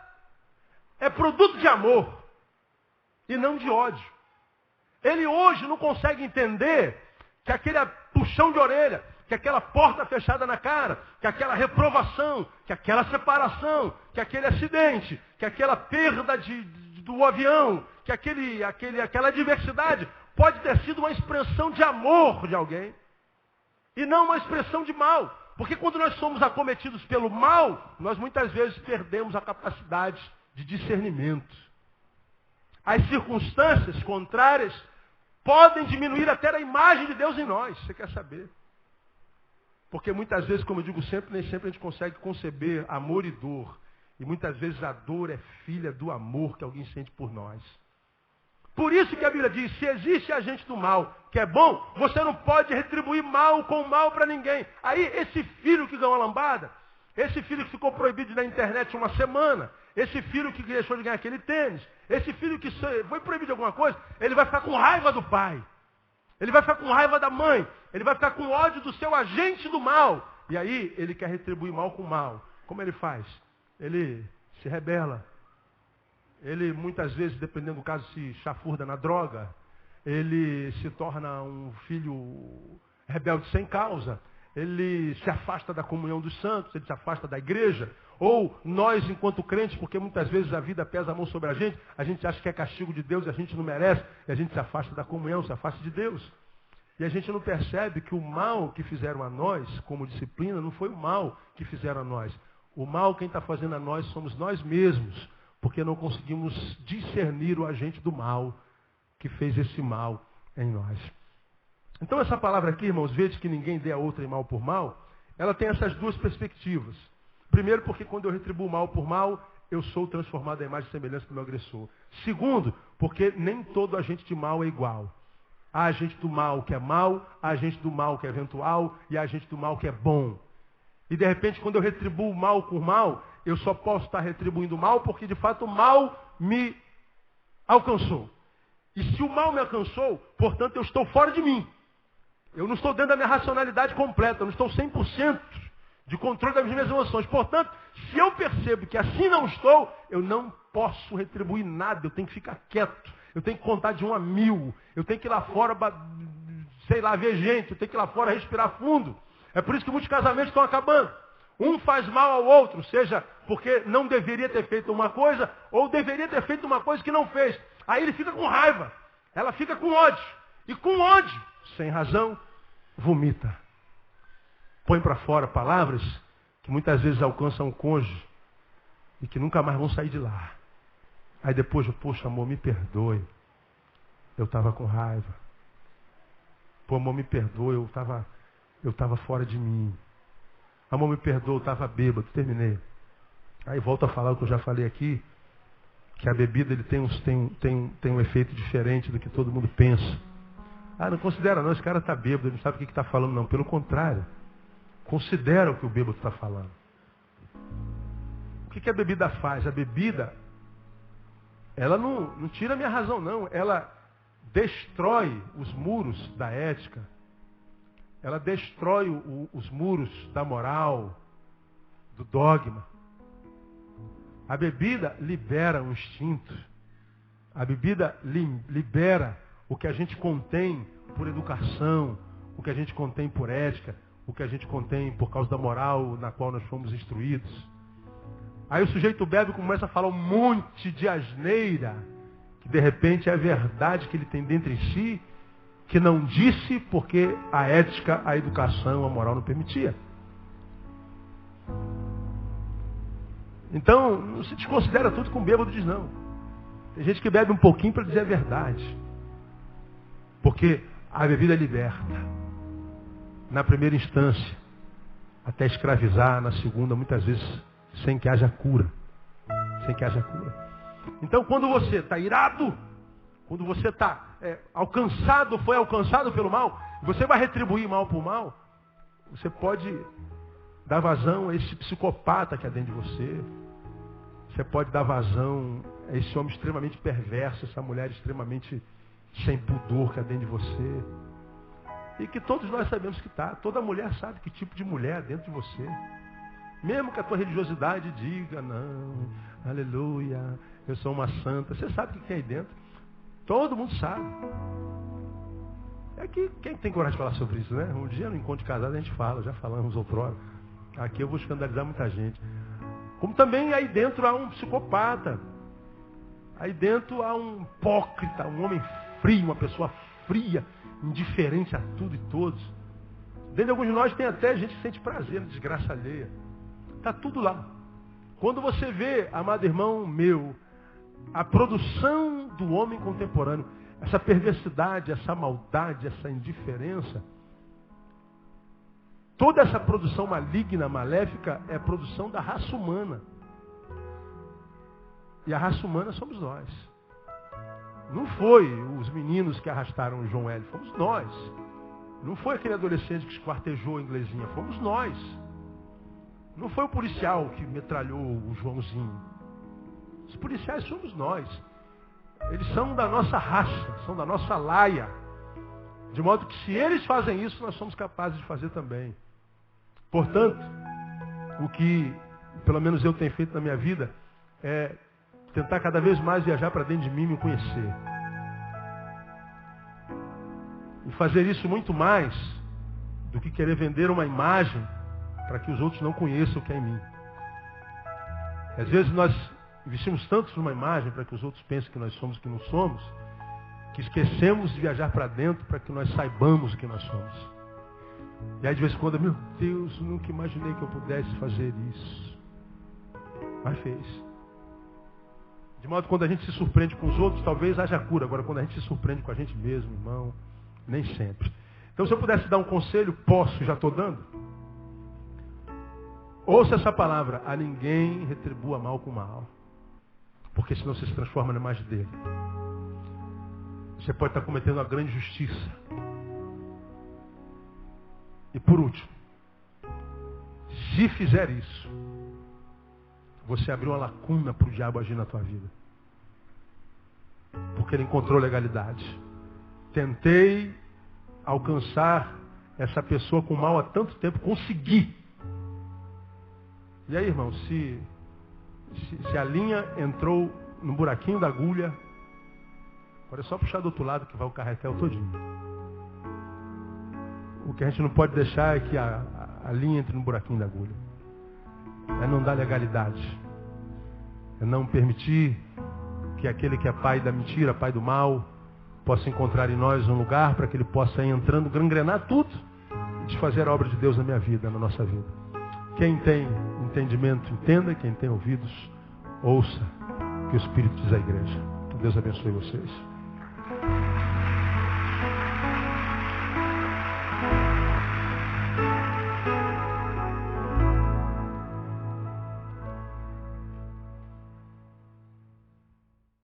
é produto de amor e não de ódio. Ele hoje não consegue entender que aquele puxão de orelha, que aquela porta fechada na cara, que aquela reprovação, que aquela separação, que aquele acidente, que aquela perda do avião, que aquela adversidade pode ter sido uma expressão de amor de alguém e não uma expressão de mal. Porque quando nós somos acometidos pelo mal, nós muitas vezes perdemos a capacidade de discernimento. As circunstâncias contrárias podem diminuir até a imagem de Deus em nós. Você quer saber? Porque muitas vezes, como eu digo sempre, nem sempre a gente consegue conceber amor e dor. E muitas vezes a dor é filha do amor que alguém sente por nós. Por isso que a Bíblia diz, se existe agente do mal que é bom, você não pode retribuir mal com mal para ninguém. Aí esse filho que ganhou a lambada, esse filho que ficou proibido na internet uma semana, esse filho que deixou de ganhar aquele tênis, esse filho que foi proibido de alguma coisa, ele vai ficar com raiva do pai. Ele vai ficar com raiva da mãe. Ele vai ficar com ódio do seu agente do mal. E aí ele quer retribuir mal com mal. Como ele faz? Ele se rebela. Ele muitas vezes, dependendo do caso, se chafurda na droga. Ele se torna um filho rebelde sem causa. Ele se afasta da comunhão dos santos, ele se afasta da igreja. Ou nós, enquanto crentes, porque muitas vezes a vida pesa a mão sobre a gente acha que é castigo de Deus e a gente não merece, e a gente se afasta da comunhão, se afasta de Deus. E a gente não percebe que o mal que fizeram a nós, como disciplina, não foi o mal que fizeram a nós. O mal quem está fazendo a nós somos nós mesmos, porque não conseguimos discernir o agente do mal que fez esse mal em nós. Então essa palavra aqui, irmãos, vede que ninguém dê a outra em mal por mal, ela tem essas duas perspectivas. Primeiro, porque quando eu retribuo mal por mal, eu sou transformado à imagem e semelhança do meu agressor. Segundo, porque nem todo agente de mal é igual. Há agente do mal que é mal, há agente do mal que é eventual e há agente do mal que é bom. E de repente, quando eu retribuo o mal com mal, eu só posso estar retribuindo o mal porque de fato o mal me alcançou. E se o mal me alcançou, portanto eu estou fora de mim. Eu não estou dentro da minha racionalidade completa, eu não estou 100% de controle das minhas emoções. Portanto, se eu percebo que assim não estou, eu não posso retribuir nada, eu tenho que ficar quieto. Eu tenho que contar de 1 a 1000. Eu tenho que ir lá fora, sei lá, ver gente. Eu tenho que ir lá fora respirar fundo. É por isso que muitos casamentos estão acabando. Um faz mal ao outro, seja porque não deveria ter feito uma coisa, ou deveria ter feito uma coisa que não fez. Aí ele fica com raiva. Ela fica com ódio. E com ódio, sem razão, vomita. Põe para fora palavras que muitas vezes alcançam o cônjuge e que nunca mais vão sair de lá. Aí depois, poxa, amor, me perdoe. Eu estava com raiva. Pô, amor, me perdoe, eu estava fora de mim. Amor, me perdoe, eu estava bêbado. Terminei. Aí volto a falar o que eu já falei aqui, que a bebida ele tem um efeito diferente do que todo mundo pensa. Ah, não considera não, esse cara está bêbado, ele não sabe o que está falando não. Pelo contrário, considera o que o bêbado está falando. O que a bebida faz? A bebida, ela não tira a minha razão não, ela destrói os muros da ética, ela destrói os muros da moral, do dogma. A bebida libera um instinto, a bebida libera o que a gente contém por educação, o que a gente contém por ética, o que a gente contém por causa da moral na qual nós fomos instruídos. Aí o sujeito bebe e começa a falar um monte de asneira, que de repente é a verdade que ele tem dentro em si, que não disse porque a ética, a educação, a moral não permitia. Então, não se desconsidera tudo que um bêbado diz não. Tem gente que bebe um pouquinho para dizer a verdade. Porque a bebida liberta. Na primeira instância, até escravizar, na segunda, muitas vezes, sem que haja cura. Sem que haja cura. Então, quando você está irado, quando você está foi alcançado pelo mal, você vai retribuir mal por mal, você pode dar vazão a esse psicopata que há dentro de você. Você pode dar vazão a esse homem extremamente perverso, essa mulher extremamente sem pudor que há dentro de você. E que todos nós sabemos que está. Toda mulher sabe que tipo de mulher há dentro de você. Mesmo que a tua religiosidade diga, não, aleluia, eu sou uma santa. Você sabe o que tem aí dentro. Todo mundo sabe. É que quem tem coragem de falar sobre isso, né? Um dia no encontro de casado a gente fala, já falamos outrora. Aqui eu vou escandalizar muita gente. Como também aí dentro há um psicopata. Aí dentro há um hipócrita, um homem frio, uma pessoa fria, indiferente a tudo e todos. Dentro de alguns de nós tem até gente que sente prazer na desgraça alheia. Está tudo lá. Quando você vê, amado irmão meu, a produção do homem contemporâneo, essa perversidade, essa maldade, essa indiferença, toda essa produção maligna, maléfica, é a produção da raça humana. E a raça humana somos nós. Não foi os meninos que arrastaram o João Hélio, fomos nós. Não foi aquele adolescente que esquartejou a inglesinha, fomos nós. Não foi o policial que metralhou o Joãozinho. Os policiais somos nós. Eles são da nossa raça, são da nossa laia. De modo que se eles fazem isso, nós somos capazes de fazer também. Portanto, o que pelo menos eu tenho feito na minha vida é tentar cada vez mais viajar para dentro de mim e me conhecer. E fazer isso muito mais do que querer vender uma imagem para que os outros não conheçam o que é em mim. Às vezes nós investimos tanto numa imagem para que os outros pensem que nós somos o que não somos, que esquecemos de viajar para dentro para que nós saibamos o que nós somos. E aí de vez em quando, meu Deus, nunca imaginei que eu pudesse fazer isso. Mas fez. De modo que quando a gente se surpreende com os outros, talvez haja cura. Agora, quando a gente se surpreende com a gente mesmo, irmão, nem sempre. Então, se eu pudesse dar um conselho, posso, já estou dando. Ouça essa palavra: a ninguém retribua mal com mal. Porque senão você se transforma na imagem dele. Você pode estar cometendo uma grande injustiça. E por último, se fizer isso, você abriu uma lacuna para o diabo agir na tua vida. Porque ele encontrou legalidade. Tentei alcançar essa pessoa com mal há tanto tempo, consegui. E aí, irmão, se a linha entrou no buraquinho da agulha, agora é só puxar do outro lado que vai o carretel todinho. O que a gente não pode deixar é que a linha entre no buraquinho da agulha. É não dar legalidade. É não permitir que aquele que é pai da mentira, pai do mal, possa encontrar em nós um lugar para que ele possa ir entrando, gangrenar tudo e desfazer a obra de Deus na minha vida, na nossa vida. Quem tem entendimento, entenda. Quem tem ouvidos, ouça o que o Espírito diz à igreja. Que Deus abençoe vocês.